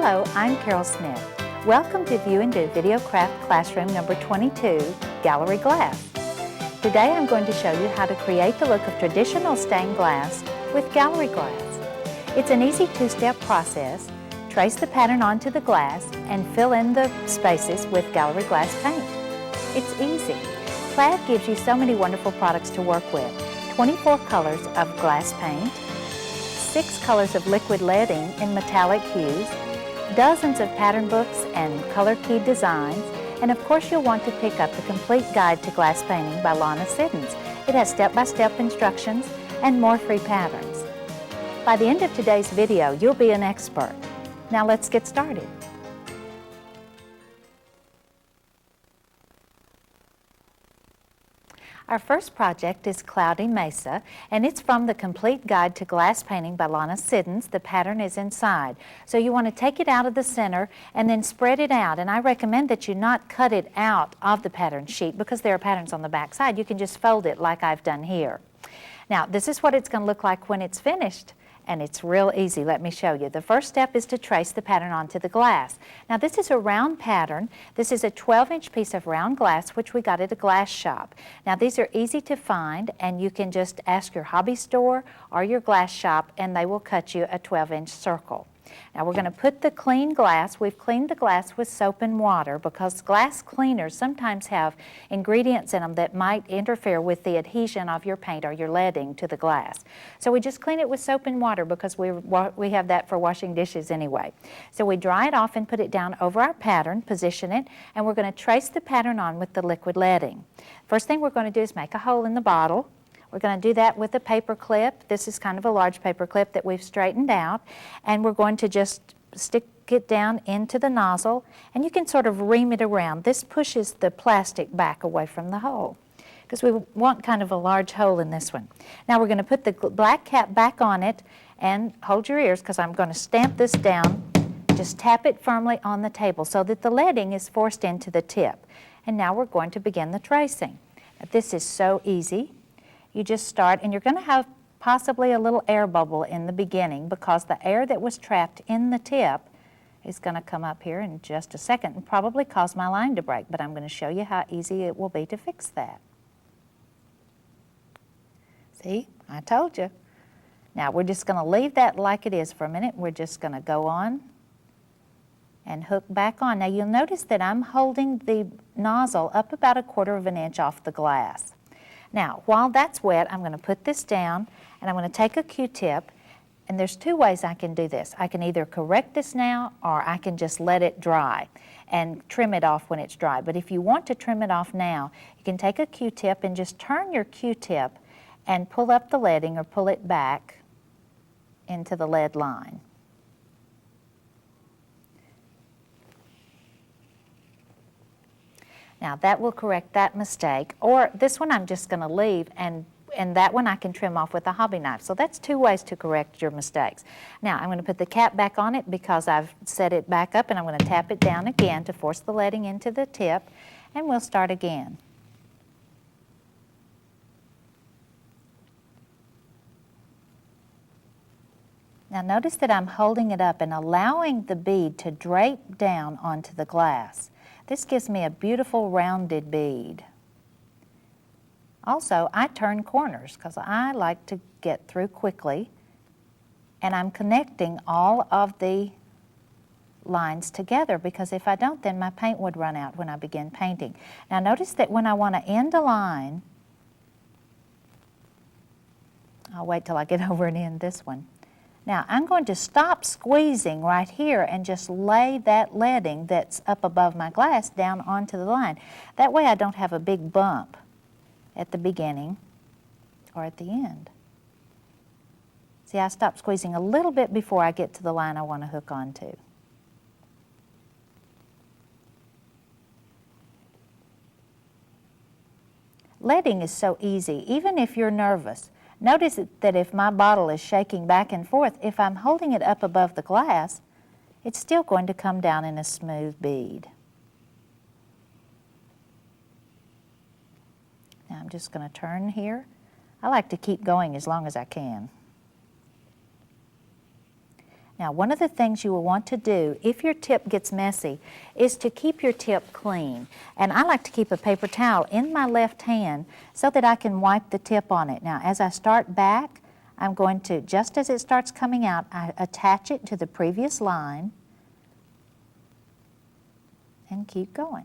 Hello, I'm Carol Smith. Welcome to Viewing the VideoCraft Classroom number 22, Gallery Glass. Today I'm going to show you how to create the look of traditional stained glass with gallery glass. It's an easy two-step process. Trace the pattern onto the glass and fill in the spaces with gallery glass paint. It's easy. Plaid gives you so many wonderful products to work with. 24 colors of glass paint, 6 colors of liquid leading in metallic hues, dozens of pattern books and color-keyed designs, and of course you'll want to pick up the complete guide to glass painting by Lana Siddons. It has step-by-step instructions and more free patterns. By the end of today's video, you'll be an expert. Now let's get started. Our first project is Cloudy Mesa, and it's from the Complete Guide to Glass Painting by Lana Siddons. The pattern is inside. So you want to take it out of the center and then spread it out. And I recommend that you not cut it out of the pattern sheet because there are patterns on the back side. You can just fold it like I've done here. Now, this is what it's going to look like when it's finished. And it's real easy. Let me show you. The first step is to trace the pattern onto the glass. Now this is a round pattern. This is a 12-inch piece of round glass which we got at a glass shop. Now these are easy to find, and you can just ask your hobby store or your glass shop and they will cut you a 12-inch circle. Now we're going to put the clean glass. We've cleaned the glass with soap and water because glass cleaners sometimes have ingredients in them that might interfere with the adhesion of your paint or your leading to the glass. So we just clean it with soap and water because we have that for washing dishes anyway. So we dry it off and put it down over our pattern, position it, and we're going to trace the pattern on with the liquid leading. First thing we're going to do is make a hole in the bottle. We're going to do that with a paper clip. This is kind of a large paper clip that we've straightened out. And we're going to just stick it down into the nozzle. And you can sort of ream it around. This pushes the plastic back away from the hole because we want kind of a large hole in this one. Now we're going to put the black cap back on it and hold your ears because I'm going to stamp this down. Just tap it firmly on the table so that the leading is forced into the tip. And now we're going to begin the tracing. Now, this is so easy. You just start, and you're going to have possibly a little air bubble in the beginning because the air that was trapped in the tip is going to come up here in just a second and probably cause my line to break, but I'm going to show you how easy it will be to fix that. See, I told you. Now we're just going to leave that like it is for a minute. We're just going to go on and hook back on. Now you'll notice that I'm holding the nozzle up about 1/4 inch off the glass. Now, while that's wet, I'm going to put this down, and I'm going to take a Q-tip, and there's 2 ways I can do this. I can either correct this now, or I can just let it dry and trim it off when it's dry. But if you want to trim it off now, you can take a Q-tip and just turn your Q-tip and pull up the leading or pull it back into the lead line. Now that will correct that mistake, or this one I'm just going to leave, and that one I can trim off with a hobby knife. So that's 2 ways to correct your mistakes. Now I'm going to put the cap back on it because I've set it back up, and I'm going to tap it down again to force the leading into the tip, and we'll start again. Now notice that I'm holding it up and allowing the bead to drape down onto the glass. This gives me a beautiful rounded bead. Also, I turn corners because I like to get through quickly, and I'm connecting all of the lines together because if I don't, then my paint would run out when I begin painting. Now notice that when I want to end a line, I'll wait till I get over and end this one. Now I'm going to stop squeezing right here and just lay that leading that's up above my glass down onto the line. That way I don't have a big bump at the beginning or at the end. See, I stop squeezing a little bit before I get to the line I want to hook onto. Leading is so easy, even if you're nervous. Notice that if my bottle is shaking back and forth, if I'm holding it up above the glass, it's still going to come down in a smooth bead. Now I'm just going to turn here. I like to keep going as long as I can. Now, one of the things you will want to do if your tip gets messy is to keep your tip clean. And I like to keep a paper towel in my left hand so that I can wipe the tip on it. Now, as I start back, I'm going to, just as it starts coming out, I attach it to the previous line and keep going.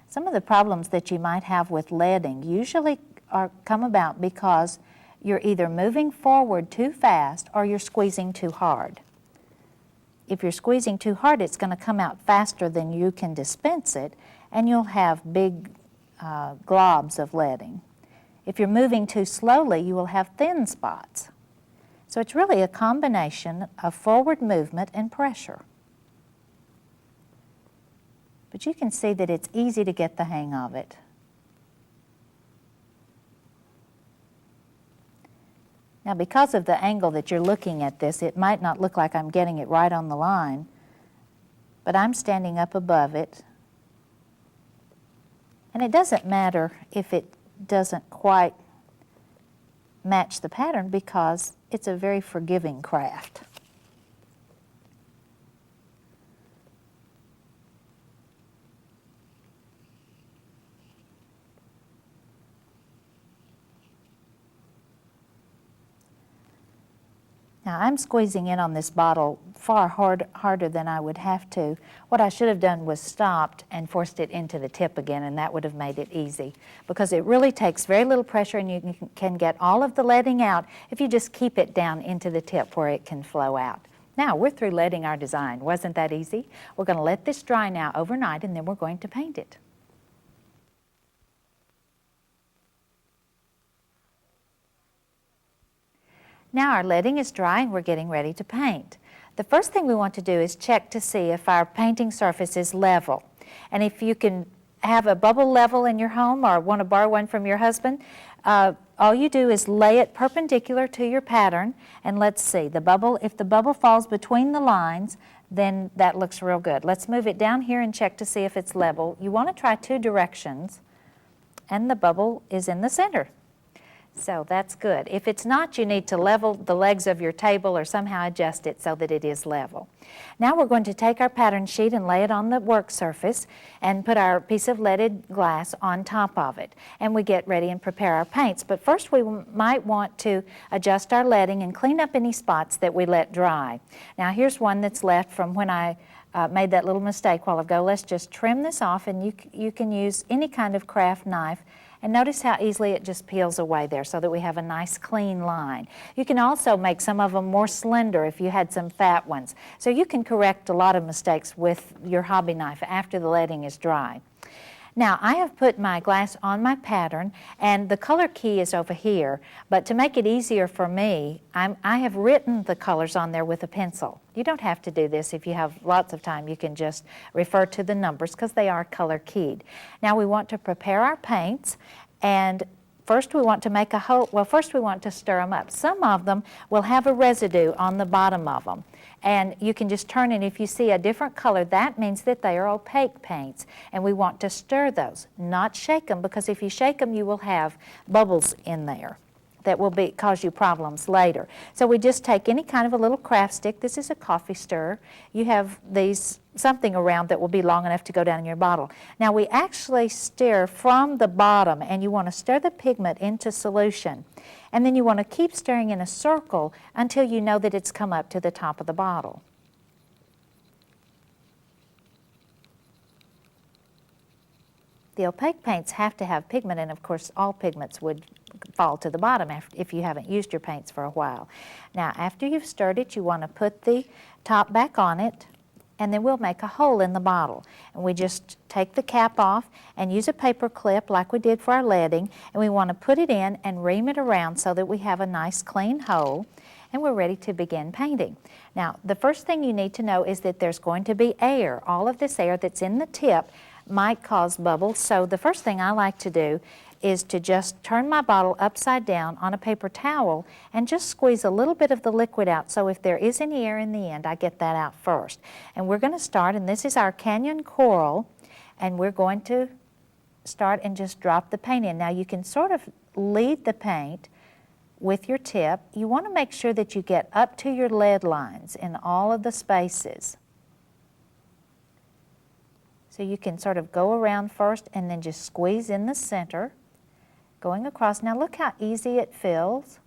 Some of the problems that you might have with leading usually come about because you're either moving forward too fast or you're squeezing too hard. If you're squeezing too hard, it's going to come out faster than you can dispense it, and you'll have big globs of leading. If you're moving too slowly, you will have thin spots. So it's really a combination of forward movement and pressure. But you can see that it's easy to get the hang of it. Now, because of the angle that you're looking at this, it might not look like I'm getting it right on the line, but I'm standing up above it. And it doesn't matter if it doesn't quite match the pattern because it's a very forgiving craft. Now, I'm squeezing in on this bottle far harder than I would have to. What I should have done was stopped and forced it into the tip again, and that would have made it easy, because it really takes very little pressure, and you can get all of the leading out if you just keep it down into the tip where it can flow out. Now, we're through leading our design. Wasn't that easy? We're going to let this dry now overnight, and then we're going to paint it. Now our leading is dry and we're getting ready to paint. The first thing we want to do is check to see if our painting surface is level. And if you can have a bubble level in your home or want to borrow one from your husband, all you do is lay it perpendicular to your pattern, and let's see, if the bubble falls between the lines, then that looks real good. Let's move it down here and check to see if it's level. You want to try two directions, and the bubble is in the center. So that's good. If it's not, you need to level the legs of your table or somehow adjust it so that it is level. Now we're going to take our pattern sheet and lay it on the work surface and put our piece of leaded glass on top of it. And we get ready and prepare our paints. But first we might want to adjust our leading and clean up any spots that we let dry. Now here's one that's left from when I made that little mistake a while ago. Let's just trim this off, and you can use any kind of craft knife. And notice how easily it just peels away there so that we have a nice clean line. You can also make some of them more slender if you had some fat ones. So you can correct a lot of mistakes with your hobby knife after the leading is dry. Now, I have put my glass on my pattern, and the color key is over here, but to make it easier for me, I have written the colors on there with a pencil. You don't have to do this. If you have lots of time, you can just refer to the numbers because they are color keyed. Now, we want to prepare our paints, and first we want to make a hole. Well, first we want to stir them up. Some of them will have a residue on the bottom of them, and you can just turn it. If you see a different color, that means that they are opaque paints, and we want to stir those, not shake them, because if you shake them, you will have bubbles in there that will cause you problems later. So we just take any kind of a little craft stick. This is a coffee stirrer. You have something around that will be long enough to go down in your bottle. Now we actually stir from the bottom, and you want to stir the pigment into solution. And then you want to keep stirring in a circle until you know that it's come up to the top of the bottle. The opaque paints have to have pigment, and of course all pigments would fall to the bottom if you haven't used your paints for a while. Now after you've stirred it, you want to put the top back on it, and then we'll make a hole in the bottle. And we just take the cap off and use a paper clip like we did for our leading, and we want to put it in and ream it around so that we have a nice clean hole, and we're ready to begin painting. Now the first thing you need to know is that there's going to be air. All of this air that's in the tip might cause bubbles, so the first thing I like to do is to just turn my bottle upside down on a paper towel and just squeeze a little bit of the liquid out, so if there is any air in the end, I get that out first. And we're going to start, and this is our Canyon Coral, and we're going to start and just drop the paint in. Now you can sort of lead the paint with your tip. You want to make sure that you get up to your lead lines in all of the spaces. So you can sort of go around first and then just squeeze in the center, going across. Now look how easy it feels.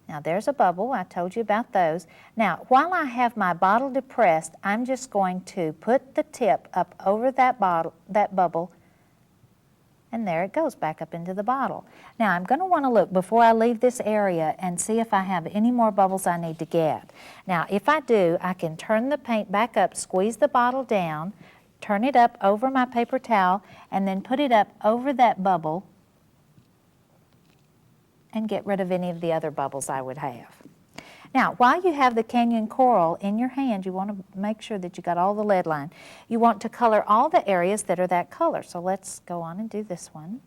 Now there's a bubble, I told you about those. Now while I have my bottle depressed, I'm just going to put the tip up over that bubble, and there it goes back up into the bottle. Now I'm going to want to look before I leave this area and see if I have any more bubbles I need to get. Now if I do, I can turn the paint back up, squeeze the bottle down, turn it up over my paper towel, and then put it up over that bubble and get rid of any of the other bubbles I would have. Now, while you have the Canyon Coral in your hand, you want to make sure that you got all the lead line. You want to color all the areas that are that color. So let's go on and do this one.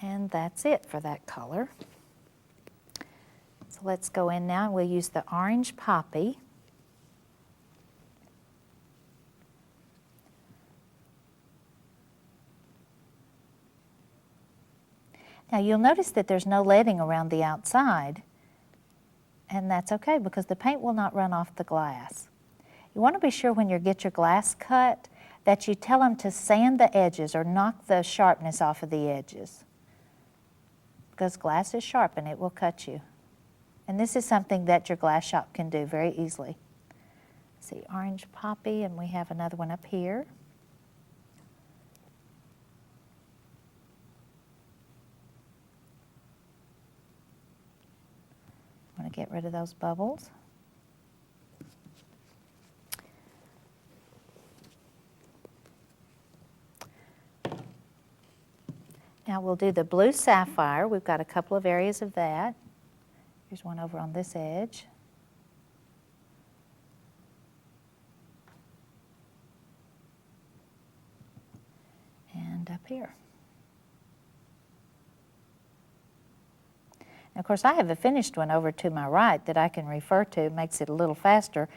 And that's it for that color. So let's go in now and we'll use the orange poppy. Now you'll notice that there's no leading around the outside, and that's okay because the paint will not run off the glass. You want to be sure when you get your glass cut that you tell them to sand the edges or knock the sharpness off of the edges, because glass is sharp and it will cut you. And this is something that your glass shop can do very easily. See, orange poppy, and we have another one up here. I want to get rid of those bubbles. Now we'll do the blue sapphire. We've got a couple of areas of that. Here's one over on this edge. And up here. Now, of course, I have a finished one over to my right that I can refer to. It makes it a little faster.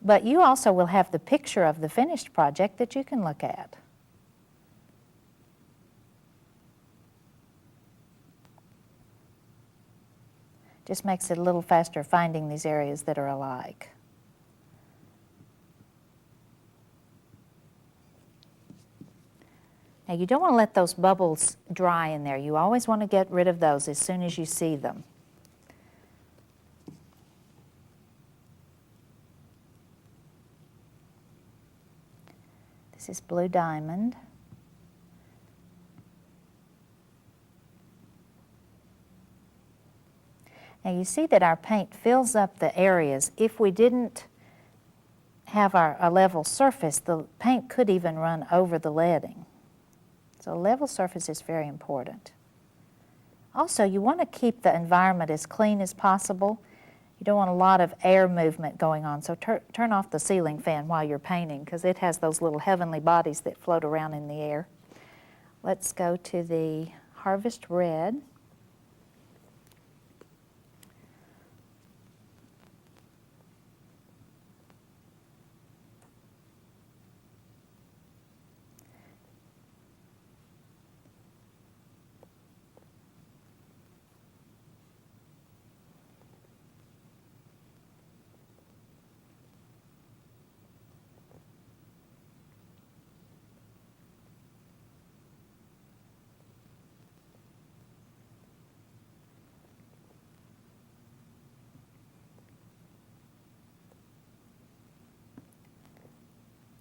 But you also will have the picture of the finished project that you can look at. Just makes it a little faster finding these areas that are alike. Now you don't want to let those bubbles dry in there. You always want to get rid of those as soon as you see them. This is blue diamond. Now you see that our paint fills up the areas. If we didn't have a level surface, the paint could even run over the leading. So a level surface is very important. Also, you want to keep the environment as clean as possible. You don't want a lot of air movement going on, so turn off the ceiling fan while you're painting because it has those little heavenly bodies that float around in the air. Let's go to the Harvest Red.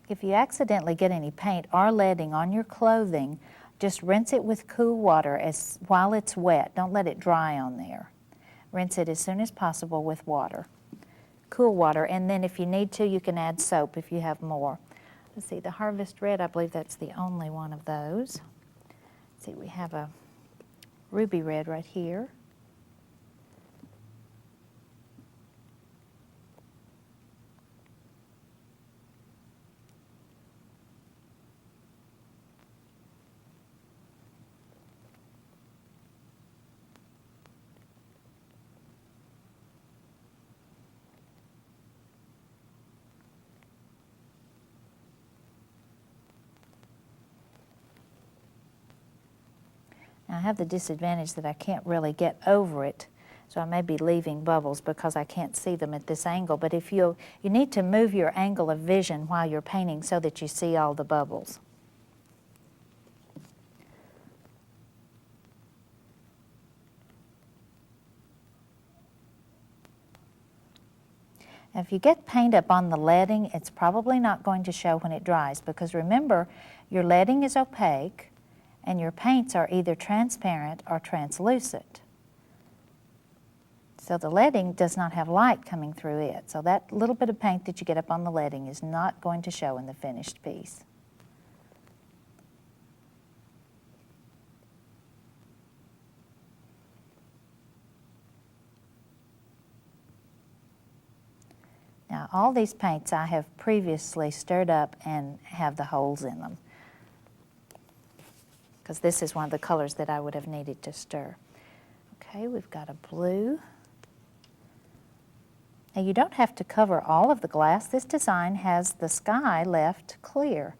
If you accidentally get any paint or leading on your clothing, just rinse it with cool water while it's wet. Don't let it dry on there. Rinse it as soon as possible with water, cool water, and then if you need to, you can add soap if you have more. Let's see, the Harvest Red, I believe that's the only one of those. Let's see, we have a ruby red right here. Now I have the disadvantage that I can't really get over it, so I may be leaving bubbles because I can't see them at this angle, but if you need to move your angle of vision while you're painting so that you see all the bubbles. Now, if you get paint up on the leading, it's probably not going to show when it dries, because remember, your leading is opaque and your paints are either transparent or translucent. So the leading does not have light coming through it. So that little bit of paint that you get up on the leading is not going to show in the finished piece. Now all these paints I have previously stirred up and have the holes in them, because this is one of the colors that I would have needed to stir. Okay, we've got a blue. Now you don't have to cover all of the glass. This design has the sky left clear,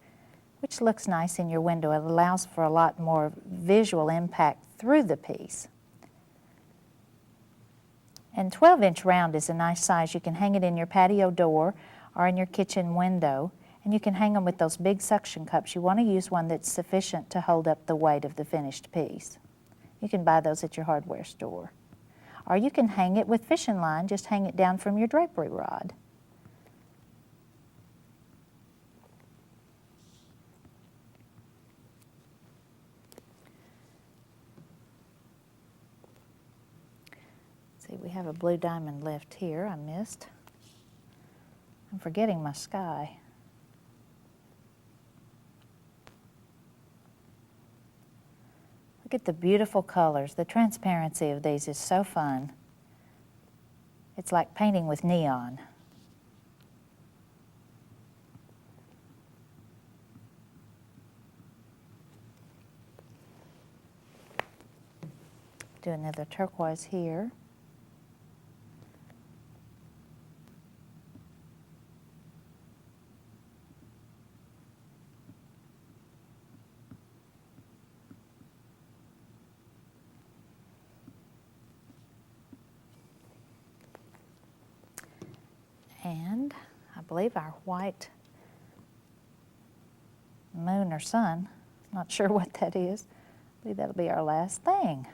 which looks nice in your window. It allows for a lot more visual impact through the piece. And 12-inch round is a nice size. You can hang it in your patio door or in your kitchen window, and you can hang them with those big suction cups. You want to use one that's sufficient to hold up the weight of the finished piece. You can buy those at your hardware store. Or you can hang it with fishing line, just hang it down from your drapery rod. See, we have a blue diamond left here I missed. I'm forgetting my sky. Look at the beautiful colors. The transparency of these is so fun. It's like painting with neon. Do another turquoise here. And I believe our white moon or sun, not sure what that is. I believe that'll be our last thing.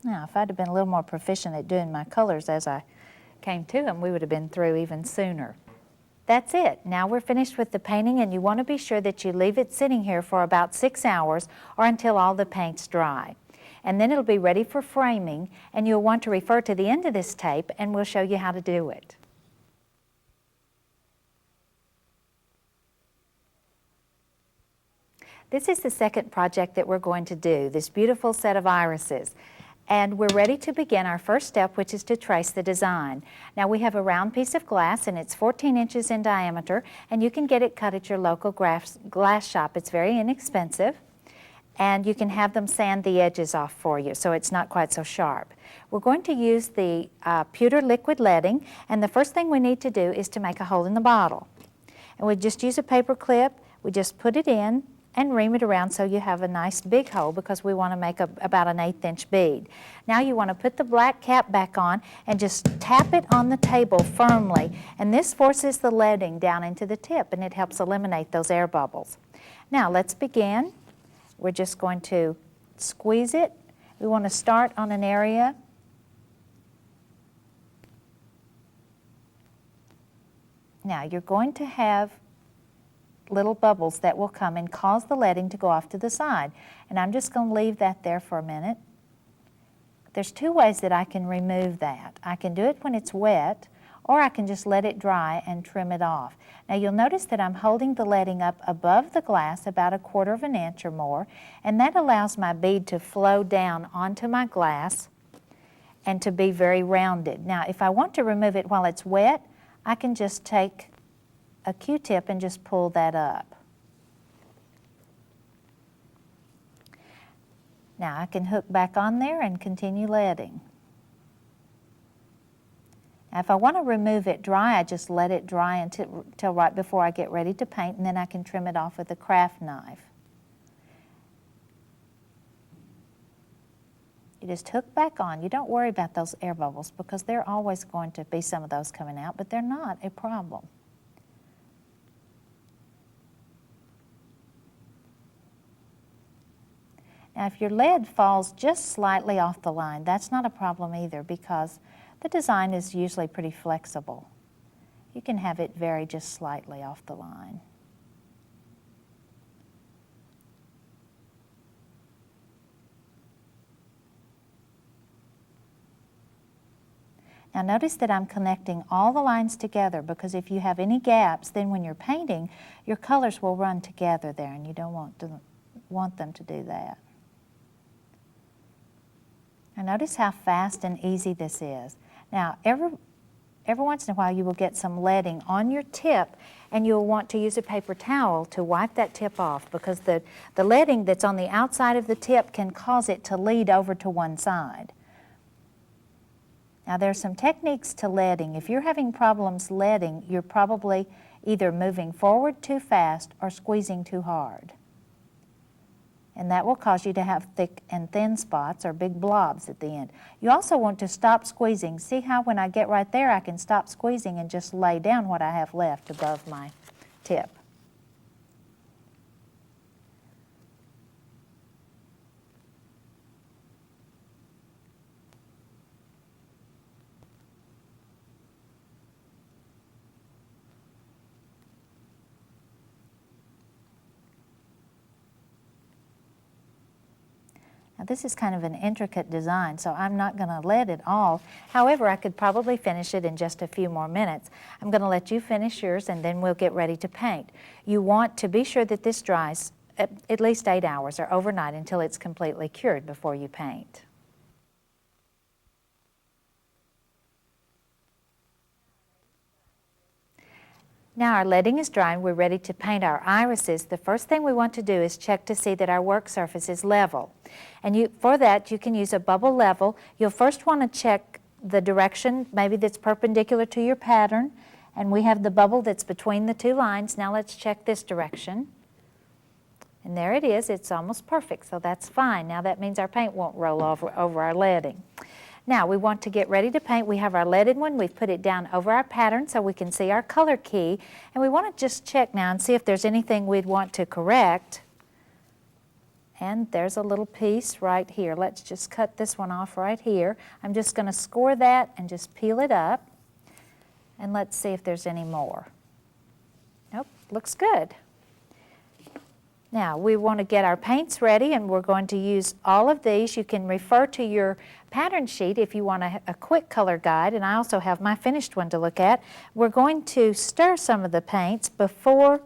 Now, if I'd have been a little more proficient at doing my colors as I came to them, we would have been through even sooner. That's it. Now we're finished with the painting, and you want to be sure that you leave it sitting here for about 6 hours or until all the paint's dry. And then it'll be ready for framing, and you'll want to refer to the end of this tape and we'll show you how to do it. This is the second project that we're going to do, this beautiful set of irises. And we're ready to begin our first step, which is to trace the design. Now we have a round piece of glass, and it's 14 inches in diameter, and you can get it cut at your local glass shop. It's very inexpensive. And you can have them sand the edges off for you so it's not quite so sharp. We're going to use the pewter liquid leading, and the first thing we need to do is to make a hole in the bottle. And we just use a paper clip, we just put it in and ream it around so you have a nice big hole, because we want to make about an 1/8 inch bead. Now you want to put the black cap back on and just tap it on the table firmly, and this forces the leading down into the tip and it helps eliminate those air bubbles. Now let's begin. We're just going to squeeze it. We want to start on an area. Now you're going to have little bubbles that will come and cause the leading to go off to the side. And I'm just going to leave that there for a minute. There's two ways that I can remove that. I can do it when it's wet, or I can just let it dry and trim it off. Now you'll notice that I'm holding the leading up above the glass about 1/4 of an inch or more, and that allows my bead to flow down onto my glass and to be very rounded. Now if I want to remove it while it's wet, I can just take a Q-tip and just pull that up. Now I can hook back on there and continue leading. Now if I want to remove it dry, I just let it dry until right before I get ready to paint, and then I can trim it off with a craft knife. You just hook back on. You don't worry about those air bubbles because there are always going to be some of those coming out, but they're not a problem. Now if your lead falls just slightly off the line, that's not a problem either because the design is usually pretty flexible. You can have it vary just slightly off the line. Now notice that I'm connecting all the lines together because if you have any gaps, then when you're painting, your colors will run together there and you don't want them to do that. Now notice how fast and easy this is. Now every once in a while you will get some leading on your tip and you'll want to use a paper towel to wipe that tip off because the leading that's on the outside of the tip can cause it to lead over to one side. Now there are some techniques to leading. If you're having problems leading, you're probably either moving forward too fast or squeezing too hard. And that will cause you to have thick and thin spots or big blobs at the end. You also want to stop squeezing. See how when I get right there, I can stop squeezing and just lay down what I have left above my tip. Now this is kind of an intricate design, so I'm not going to lead it all. However, I could probably finish it in just a few more minutes. I'm going to let you finish yours and then we'll get ready to paint. You want to be sure that this dries at least 8 hours or overnight until it's completely cured before you paint. Now our leading is dry and we're ready to paint our irises. The first thing we want to do is check to see that our work surface is level. And for that you can use a bubble level. You'll first want to check the direction maybe that's perpendicular to your pattern, and we have the bubble that's between the two lines. Now let's check this direction. And there it is, it's almost perfect, so that's fine. Now that means our paint won't roll over our leading. Now we want to get ready to paint. We have our leaded one. We've put it down over our pattern so we can see our color key. And we want to just check now and see if there's anything we'd want to correct. And there's a little piece right here. Let's just cut this one off right here. I'm just going to score that and just peel it up. And let's see if there's any more. Nope, looks good. Now we want to get our paints ready and we're going to use all of these. You can refer to your pattern sheet if you want a quick color guide, and I also have my finished one to look at. We're going to stir some of the paints before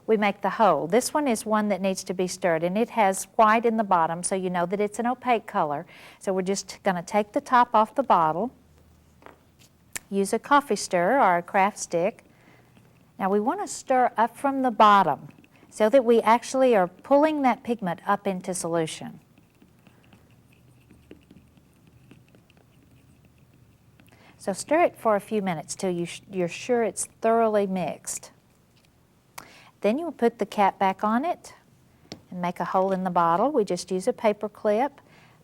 we make the hole. This one is one that needs to be stirred and it has white in the bottom so you know that it's an opaque color. So we're just going to take the top off the bottle, use a coffee stirrer or a craft stick. Now we want to stir up from the bottom so that we actually are pulling that pigment up into solution. So stir it for a few minutes till you're sure it's thoroughly mixed. Then you'll put the cap back on it and make a hole in the bottle. We just use a paper clip,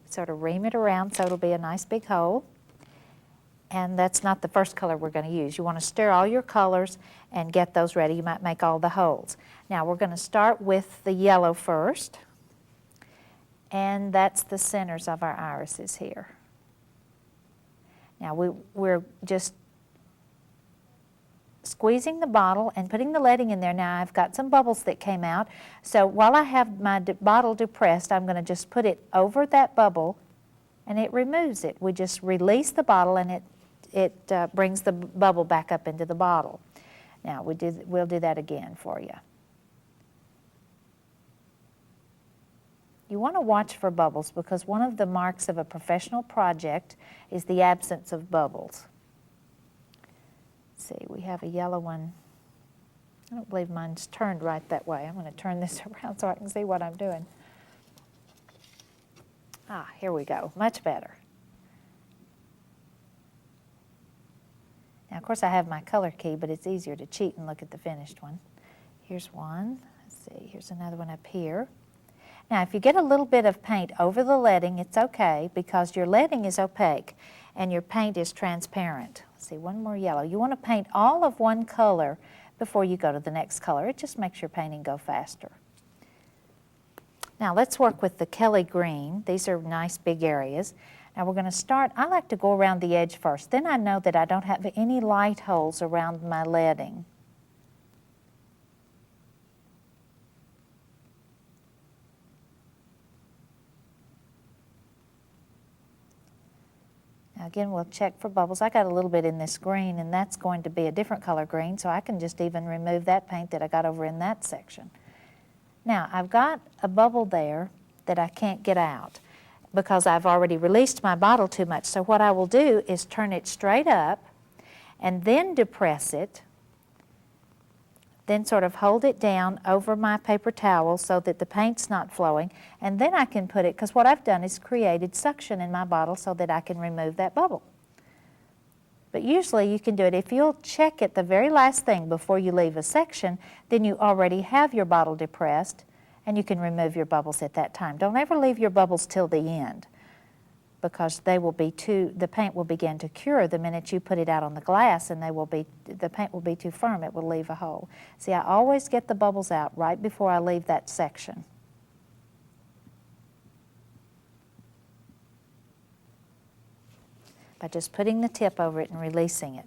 sort of ream it around so it'll be a nice big hole. And that's not the first color we're going to use. You want to stir all your colors and get those ready. You might make all the holes. Now we're going to start with the yellow first, and that's the centers of our irises here. Now we're just squeezing the bottle and putting the leading in there. Now I've got some bubbles that came out, so while I have my bottle depressed, I'm going to just put it over that bubble and it removes it. We just release the bottle and it brings the bubble back up into the bottle. Now we'll do that again for you. You want to watch for bubbles because one of the marks of a professional project is the absence of bubbles. Let's see, we have a yellow one. I don't believe mine's turned right that way. I'm going to turn this around so I can see what I'm doing. Ah, here we go. Much better. Now, of course, I have my color key, but it's easier to cheat and look at the finished one. Here's one. Let's see. Here's another one up here. Now, if you get a little bit of paint over the leading, it's okay because your leading is opaque and your paint is transparent. Let's see, one more yellow. You want to paint all of one color before you go to the next color. It just makes your painting go faster. Now, let's work with the Kelly green. These are nice big areas. Now, we're going to start, I like to go around the edge first. Then I know that I don't have any light holes around my leading. Now again, we'll check for bubbles. I got a little bit in this green, and that's going to be a different color green, so I can just even remove that paint that I got over in that section. Now, I've got a bubble there that I can't get out because I've already released my bottle too much. So what I will do is turn it straight up and then depress it, then sort of hold it down over my paper towel so that the paint's not flowing, and then I can put it, because what I've done is created suction in my bottle so that I can remove that bubble. But usually you can do it. If you'll check it the very last thing before you leave a section, then you already have your bottle depressed and you can remove your bubbles at that time. Don't ever leave your bubbles till the end because the paint will begin to cure the minute you put it out on the glass, and the paint will be too firm. It will leave a hole. See, I always get the bubbles out right before I leave that section. By just putting the tip over it and releasing it.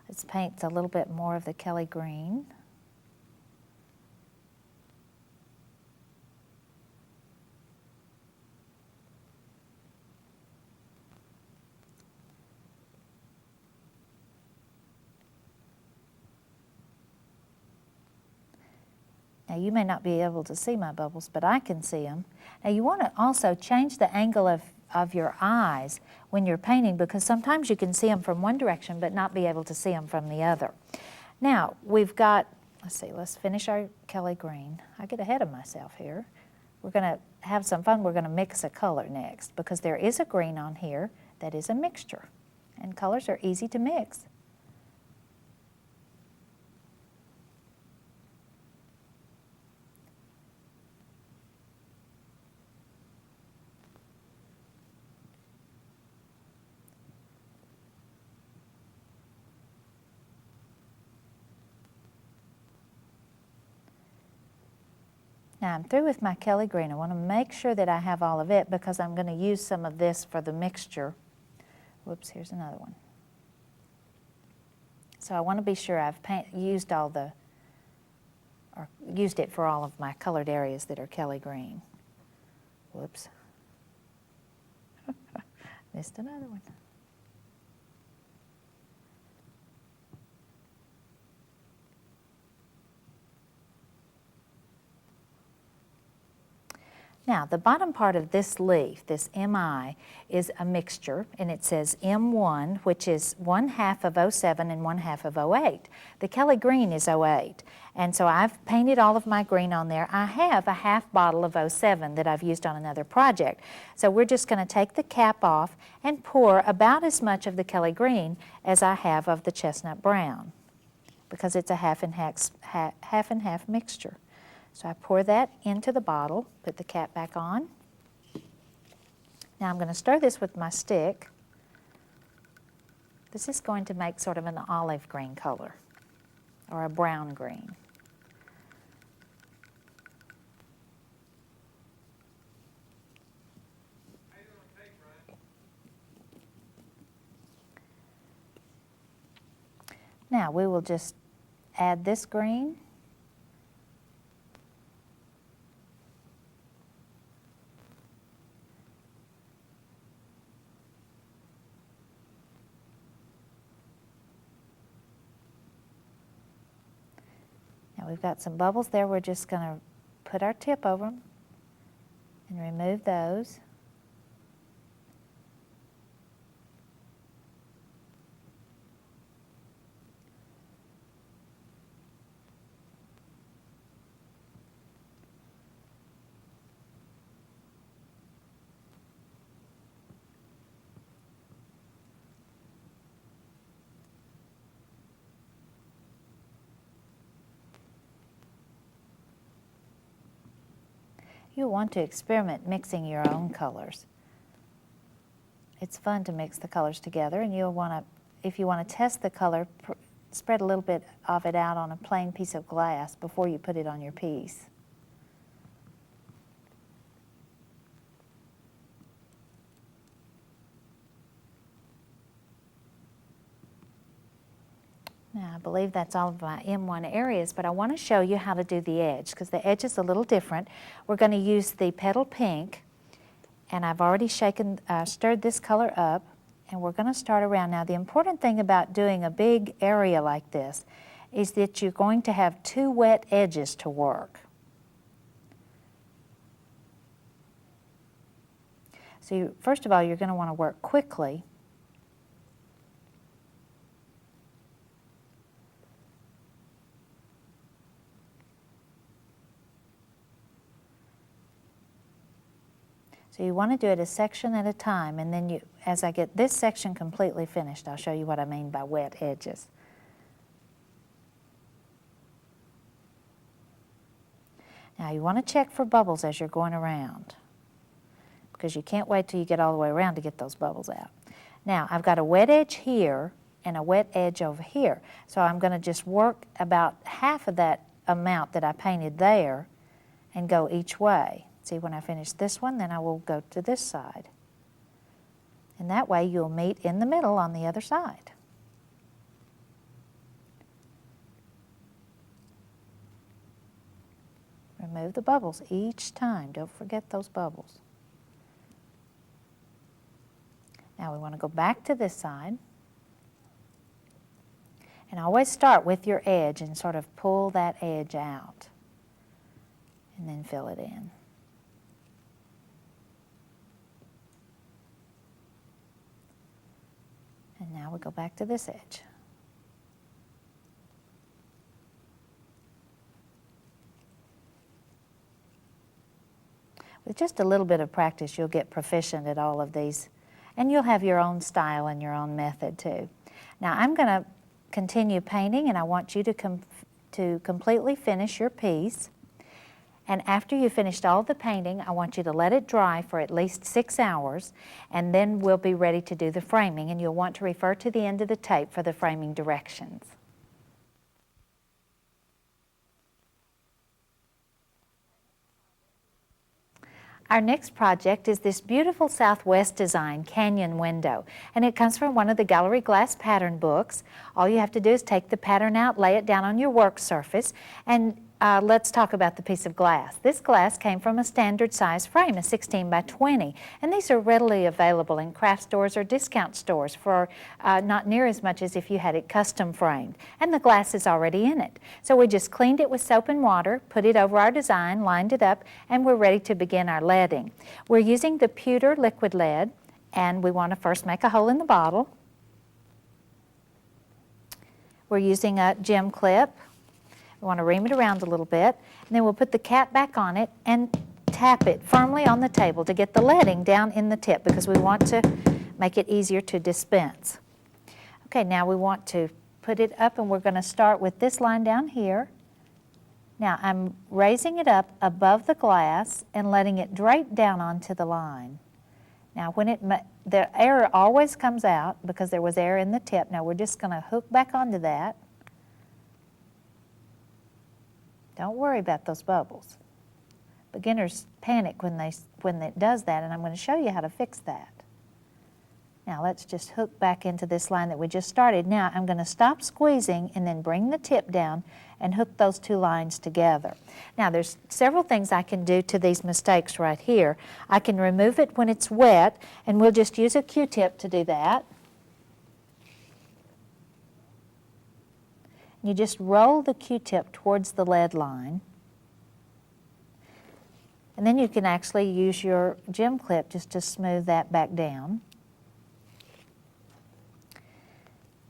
Let's paint a little bit more of the Kelly green. Now you may not be able to see my bubbles, but I can see them. Now you want to also change the angle of your eyes when you're painting, because sometimes you can see them from one direction but not be able to see them from the other. Now we've got, let's finish our Kelly green. I get ahead of myself here. We're going to have some fun. We're going to mix a color next because there is a green on here that is a mixture, and colors are easy to mix. Now I'm through with my Kelly green. I want to make sure that I have all of it because I'm going to use some of this for the mixture. Whoops, here's another one. So I want to be sure I've used it for all of my colored areas that are Kelly green. Whoops. Missed another one. Now, the bottom part of this leaf, this MI, is a mixture, and it says M1, which is 1/2 of 07 and 1/2 of 08. The Kelly green is 08, and so I've painted all of my green on there. I have a half bottle of 07 that I've used on another project. So we're just going to take the cap off and pour about as much of the Kelly green as I have of the chestnut brown, because it's a half and half mixture. So I pour that into the bottle, put the cap back on. Now I'm going to stir this with my stick. This is going to make sort of an olive green color, or a brown green. Now we will just add this green. Now we've got some bubbles there. We're just going to put our tip over them and remove those. You'll want to experiment mixing your own colors. It's fun to mix the colors together, and you'll want to, if you want to test the color, spread a little bit of it out on a plain piece of glass before you put it on your piece. Now, I believe that's all of my M1 areas, but I want to show you how to do the edge, because the edge is a little different. We're going to use the Petal Pink, and I've already stirred this color up, and we're going to start around. Now, the important thing about doing a big area like this is that you're going to have two wet edges to work. So first of all, you're going to want to work quickly. So you want to do it a section at a time, and then as I get this section completely finished, I'll show you what I mean by wet edges. Now you want to check for bubbles as you're going around, because you can't wait till you get all the way around to get those bubbles out. Now I've got a wet edge here and a wet edge over here, so I'm going to just work about half of that amount that I painted there and go each way. See, when I finish this one, then I will go to this side. And that way you'll meet in the middle on the other side. Remove the bubbles each time. Don't forget those bubbles. Now we want to go back to this side. And always start with your edge and sort of pull that edge out. And then fill it in. And now we go back to this edge. With just a little bit of practice, you'll get proficient at all of these, and you'll have your own style and your own method too. Now I'm going to continue painting, and I want you to completely finish your piece. And after you've finished all the painting, I want you to let it dry for at least 6 hours, and then we'll be ready to do the framing, and you'll want to refer to the end of the tape for the framing directions. Our next project is this beautiful Southwest design, Canyon Window, and it comes from one of the Gallery Glass pattern books. All you have to do is take the pattern out, lay it down on your work surface, and let's talk about the piece of glass. This glass came from a standard size frame, a 16 by 20, and these are readily available in craft stores or discount stores for not near as much as if you had it custom framed, and the glass is already in it. So we just cleaned it with soap and water, put it over our design, lined it up, and we're ready to begin our leading. We're using the pewter liquid lead, and we want to first make a hole in the bottle. We're using a gem clip. We want to ream it around a little bit, and then we'll put the cap back on it and tap it firmly on the table to get the leading down in the tip, because we want to make it easier to dispense. Okay, now we want to put it up, and we're going to start with this line down here. Now I'm raising it up above the glass and letting it drape down onto the line. Now when the air always comes out because there was air in the tip. Now we're just going to hook back onto that. Don't worry about those bubbles. Beginners panic when it does that, and I'm going to show you how to fix that. Now let's just hook back into this line that we just started. Now I'm going to stop squeezing and then bring the tip down and hook those two lines together. Now there's several things I can do to these mistakes right here. I can remove it when it's wet, and we'll just use a Q-tip to do that. You just roll the Q-tip towards the lead line. And then you can actually use your gem clip just to smooth that back down.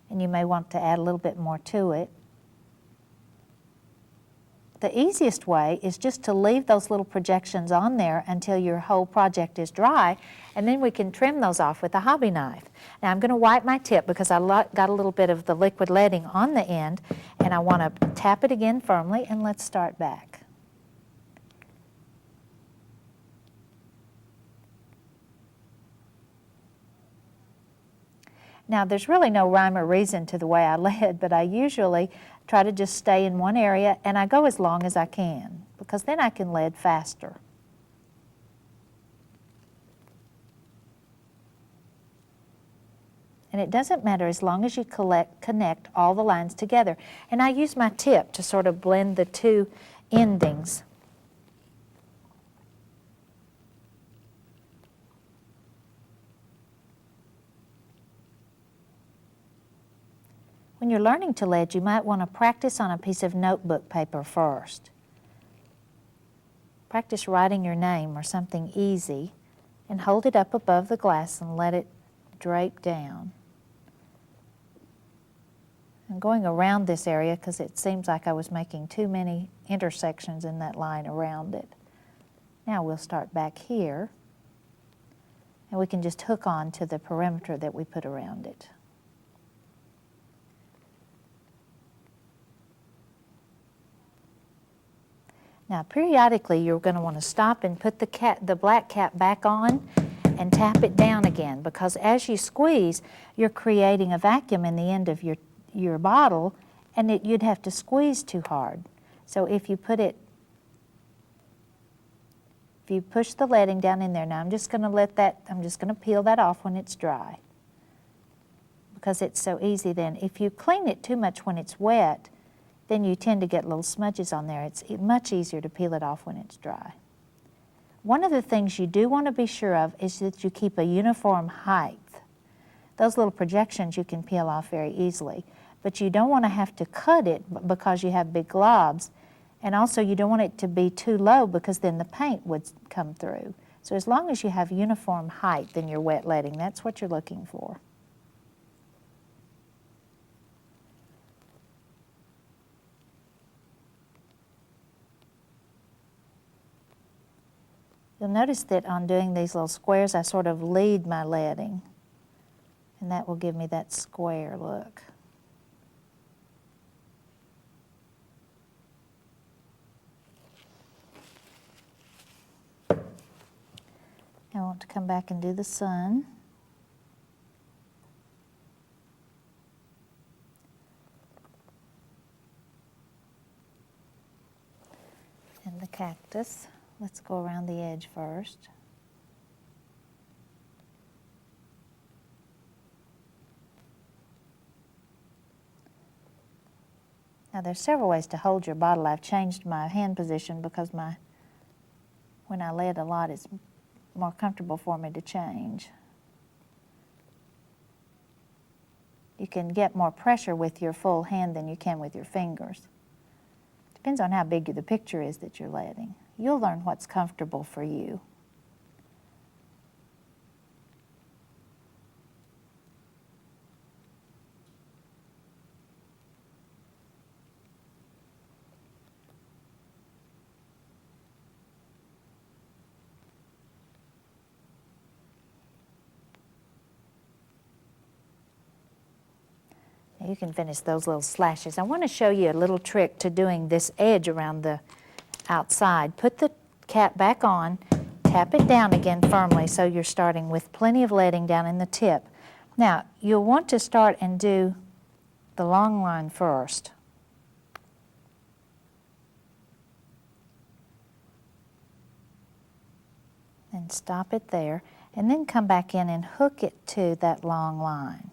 And you may want to add a little bit more to it. The easiest way is just to leave those little projections on there until your whole project is dry, and then we can trim those off with a hobby knife. Now I'm going to wipe my tip because I got a little bit of the liquid leading on the end, and I want to tap it again firmly, and let's start back. Now there's really no rhyme or reason to the way I lead, but I usually try to just stay in one area, and I go as long as I can because then I can lead faster. And it doesn't matter as long as you connect all the lines together. And I use my tip to sort of blend the two endings. When you're learning to lead, you might want to practice on a piece of notebook paper first. Practice writing your name or something easy and hold it up above the glass and let it drape down. I'm going around this area because it seems like I was making too many intersections in that line around it. Now we'll start back here, and we can just hook on to the perimeter that we put around it. Now periodically you're going to want to stop and put the black cap back on and tap it down again, because as you squeeze, you're creating a vacuum in the end of your bottle, and you'd have to squeeze too hard. So if you push the leading down in there, now I'm just going to peel that off when it's dry, because it's so easy then. If you clean it too much when it's wet, then you tend to get little smudges on there. It's much easier to peel it off when it's dry. One of the things you do want to be sure of is that you keep a uniform height. Those little projections you can peel off very easily, but you don't want to have to cut it because you have big globs, and also you don't want it to be too low because then the paint would come through. So as long as you have uniform height in your wet leading, that's what you're looking for. You'll notice that on doing these little squares, I sort of lead my leading, and that will give me that square look. Now I want to come back and do the sun. And the cactus. Let's go around the edge first. Now there's several ways to hold your bottle. I've changed my hand position because when I lead a lot, it's more comfortable for me to change. You can get more pressure with your full hand than you can with your fingers. Depends on how big the picture is that you're leading. You'll learn what's comfortable for you. Now you can finish those little slashes. I want to show you a little trick to doing this edge around the outside. Put the cap back on, tap it down again firmly so you're starting with plenty of leading down in the tip. Now you'll want to start and do the long line first. And stop it there, and then come back in and hook it to that long line.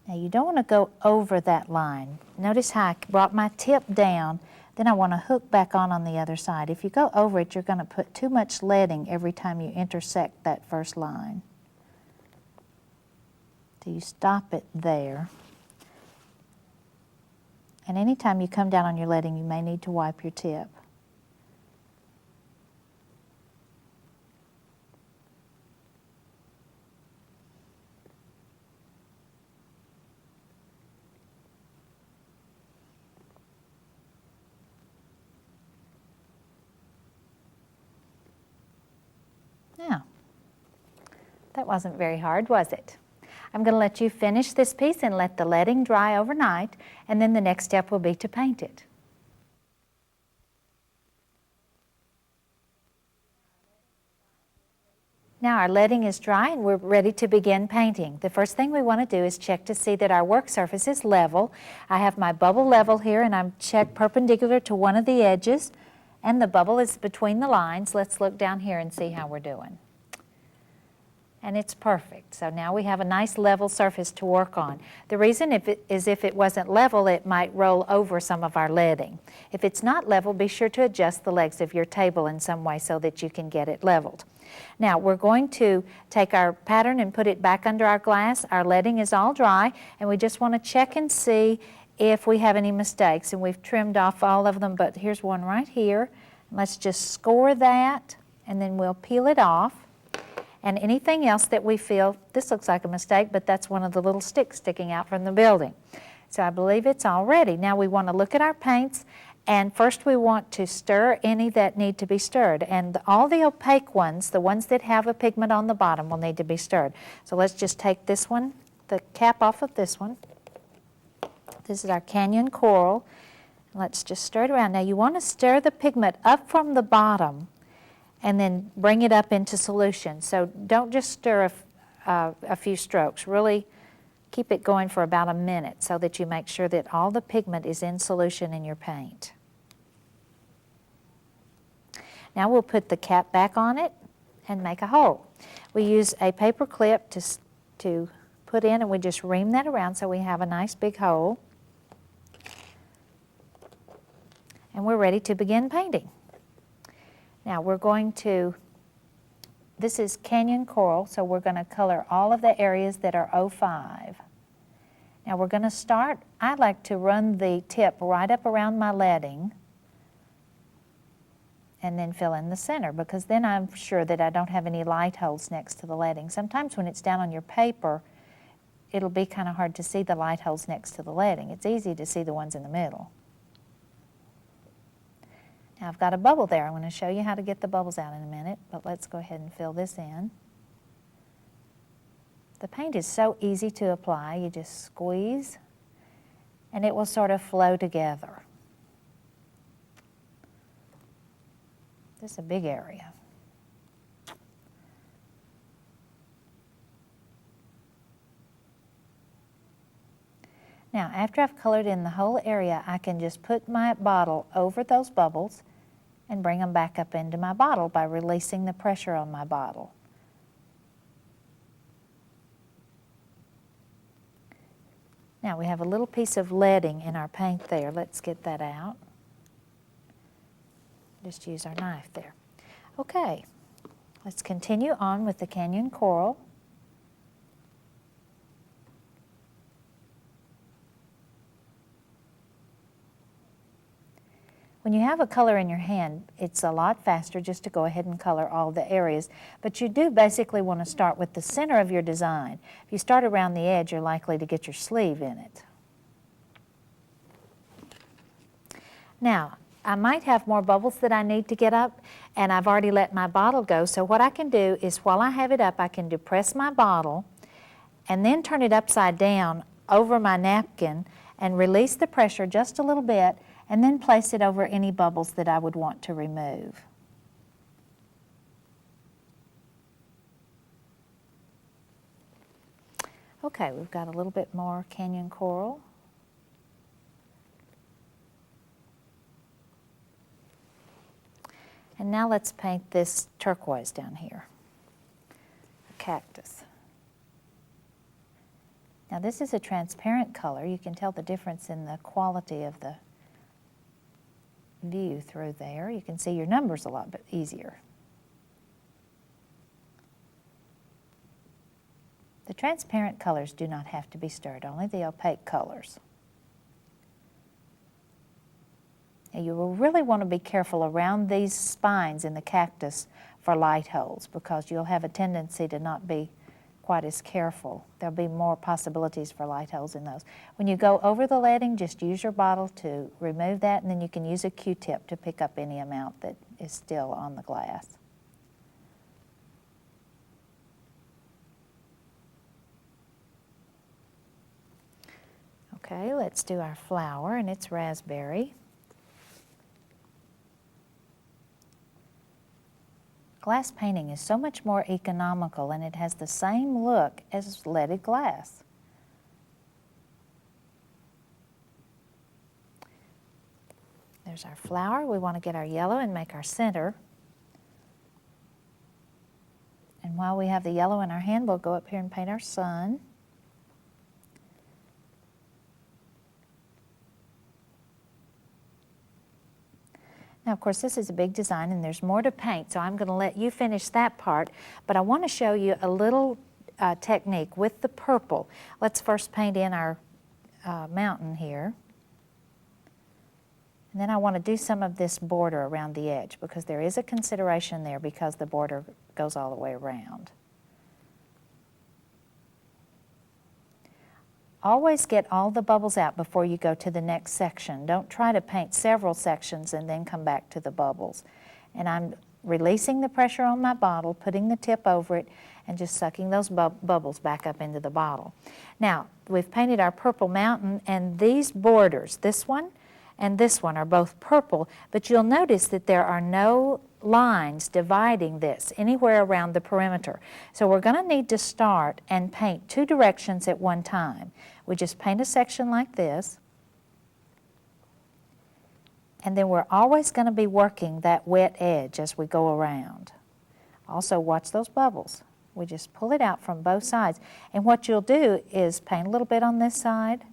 Now you don't want to go over that line. Notice how I brought my tip down Then I want to hook back on the other side. If you go over it, you're going to put too much leading every time you intersect that first line. So you stop it there. And anytime you come down on your leading, you may need to wipe your tip. Now, that wasn't very hard, was it? I'm going to let you finish this piece and let the leading dry overnight, and then the next step will be to paint it. Now our leading is dry and we're ready to begin painting. The first thing we want to do is check to see that our work surface is level. I have my bubble level here and I'm checked perpendicular to one of the edges, and the bubble is between the lines. Let's look down here and see how we're doing. And it's perfect. So now we have a nice level surface to work on. The reason is if it wasn't level, it might roll over some of our leading. If it's not level, be sure to adjust the legs of your table in some way so that you can get it leveled. Now we're going to take our pattern and put it back under our glass. Our leading is all dry, and we just want to check and see if we have any mistakes. And we've trimmed off all of them, but here's one right here. Let's just score that, and then we'll peel it off. And anything else that we feel, this looks like a mistake, but that's one of the little sticks sticking out from the building. So I believe it's all ready. Now we want to look at our paints, and first we want to stir any that need to be stirred. And all the opaque ones, the ones that have a pigment on the bottom, will need to be stirred. So let's just take this one, the cap off of this one. This is our Canyon Coral. Let's just stir it around. Now you want to stir the pigment up from the bottom and then bring it up into solution. So don't just stir a few strokes. Really keep it going for about a minute so that you make sure that all the pigment is in solution in your paint. Now we'll put the cap back on it and make a hole. We use a paper clip to put in, and we just ream that around so we have a nice big hole. And we're ready to begin painting. Now we're going to, this is Canyon Coral, so we're going to color all of the areas that are 05. Now we're going to start, I like to run the tip right up around my leading and then fill in the center, because then I'm sure that I don't have any light holes next to the leading. Sometimes when it's down on your paper, it'll be kind of hard to see the light holes next to the leading. It's easy to see the ones in the middle. Now I've got a bubble there. I'm going to show you how to get the bubbles out in a minute, but let's go ahead and fill this in. The paint is so easy to apply. You just squeeze and it will sort of flow together. This is a big area. Now, after I've colored in the whole area, I can just put my bottle over those bubbles and bring them back up into my bottle by releasing the pressure on my bottle. Now, we have a little piece of leading in our paint there. Let's get that out. Just use our knife there. Okay, let's continue on with the Canyon Coral. When you have a color in your hand, it's a lot faster just to go ahead and color all the areas, but you do basically want to start with the center of your design. If you start around the edge, you're likely to get your sleeve in it. Now, I might have more bubbles that I need to get up, and I've already let my bottle go, so what I can do is while I have it up, I can depress my bottle and then turn it upside down over my napkin and release the pressure just a little bit, and then place it over any bubbles that I would want to remove. Okay, we've got a little bit more Canyon Coral. And now let's paint this turquoise down here, a cactus. Now this is a transparent color. You can tell the difference in the quality of the view through there. You can see your numbers a lot bit easier. The transparent colors do not have to be stirred, only the opaque colors. Now you will really want to be careful around these spines in the cactus for light holes, because you'll have a tendency to not be quite as careful. There'll be more possibilities for light holes in those. When you go over the leading, just use your bottle to remove that, and then you can use a Q-tip to pick up any amount that is still on the glass. Okay, let's do our flower, and it's raspberry. Glass painting is so much more economical, and it has the same look as leaded glass. There's our flower. We want to get our yellow and make our center. And while we have the yellow in our hand, we'll go up here and paint our sun. Now, of course, this is a big design and there's more to paint, so I'm going to let you finish that part, but I want to show you a little technique with the purple. Let's first paint in our mountain here. And then I want to do some of this border around the edge, because there is a consideration there because the border goes all the way around. Always get all the bubbles out before you go to the next section. Don't try to paint several sections and then come back to the bubbles. And I'm releasing the pressure on my bottle, putting the tip over it, and just sucking those bubbles back up into the bottle. Now, we've painted our purple mountain, and these borders, this one and this one, are both purple, but you'll notice that there are no lines dividing this anywhere around the perimeter. So we're going to need to start and paint two directions at one time. We just paint a section like this, and then we're always going to be working that wet edge as we go around. Also, watch those bubbles. We just pull it out from both sides, and what you'll do is paint a little bit on this side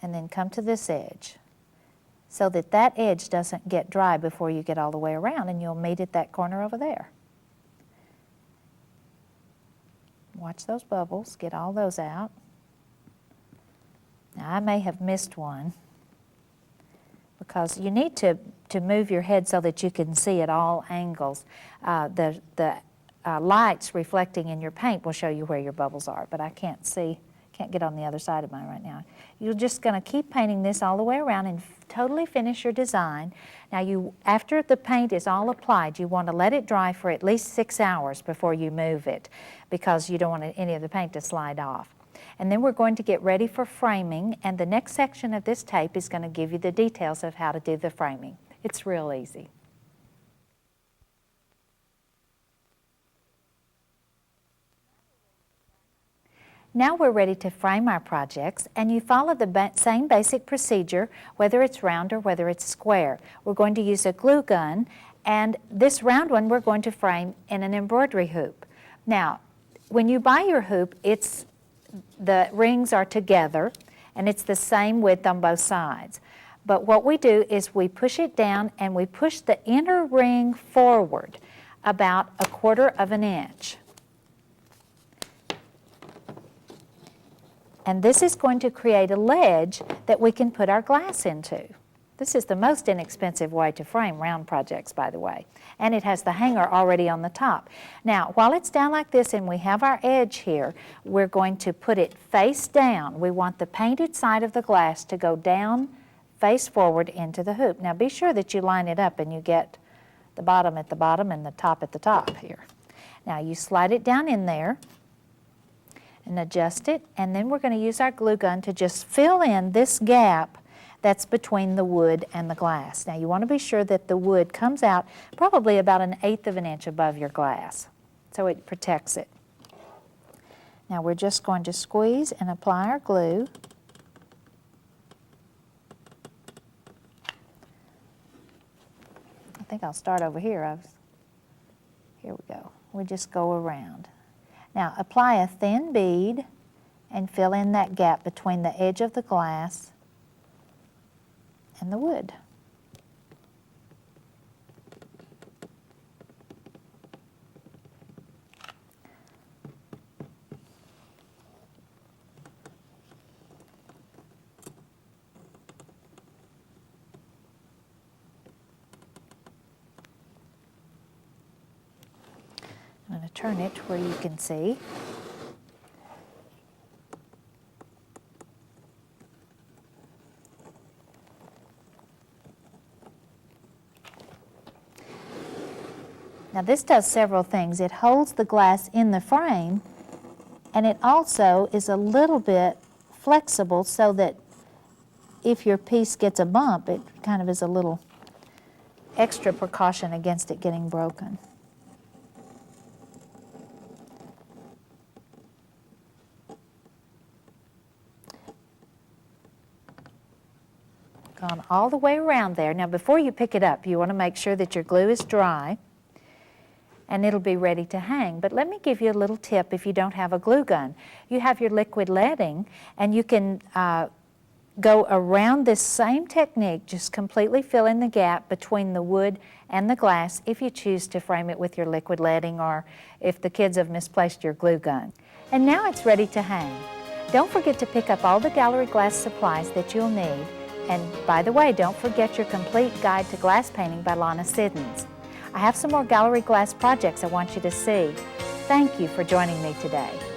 and then come to this edge, so that that edge doesn't get dry before you get all the way around, and you'll meet at that corner over there. Watch those bubbles, get all those out. Now, I may have missed one, because you need to move your head so that you can see at all angles. The lights reflecting in your paint will show you where your bubbles are, but I can't get on the other side of mine right now. You're just going to keep painting this all the way around and totally finish your design. Now, after the paint is all applied, you want to let it dry for at least 6 hours before you move it, because you don't want any of the paint to slide off. And then we're going to get ready for framing, and the next section of this tape is going to give you the details of how to do the framing. It's real easy. Now we're ready to frame our projects, and you follow the same basic procedure, whether it's round or whether it's square. We're going to use a glue gun, and this round one we're going to frame in an embroidery hoop. Now, when you buy your hoop, the rings are together, and it's the same width on both sides. But what we do is we push it down, and we push the inner ring forward about 1/4 of an inch. And this is going to create a ledge that we can put our glass into. This is the most inexpensive way to frame round projects, by the way. And it has the hanger already on the top. Now, while it's down like this and we have our edge here, we're going to put it face down. We want the painted side of the glass to go down, face forward into the hoop. Now, be sure that you line it up and you get the bottom at the bottom and the top at the top here. Now, you slide it down in there and adjust it, and then we're going to use our glue gun to just fill in this gap that's between the wood and the glass. Now, you want to be sure that the wood comes out probably about 1/8 of an inch above your glass, so it protects it. Now, we're just going to squeeze and apply our glue. I think I'll start over here. Here we go. We just go around. Now, apply a thin bead and fill in that gap between the edge of the glass and the wood. I'm going to turn it where you can see. Now this does several things. It holds the glass in the frame, and it also is a little bit flexible so that if your piece gets a bump, it kind of is a little extra precaution against it getting broken. Gone all the way around there. Now before you pick it up, you want to make sure that your glue is dry and it'll be ready to hang. But let me give you a little tip if you don't have a glue gun. You have your liquid leading, and you can go around this same technique, just completely fill in the gap between the wood and the glass if you choose to frame it with your liquid leading, or if the kids have misplaced your glue gun. And now it's ready to hang. Don't forget to pick up all the gallery glass supplies that you'll need. And by the way, don't forget your complete guide to glass painting by Lana Siddons. I have some more gallery glass projects I want you to see. Thank you for joining me today.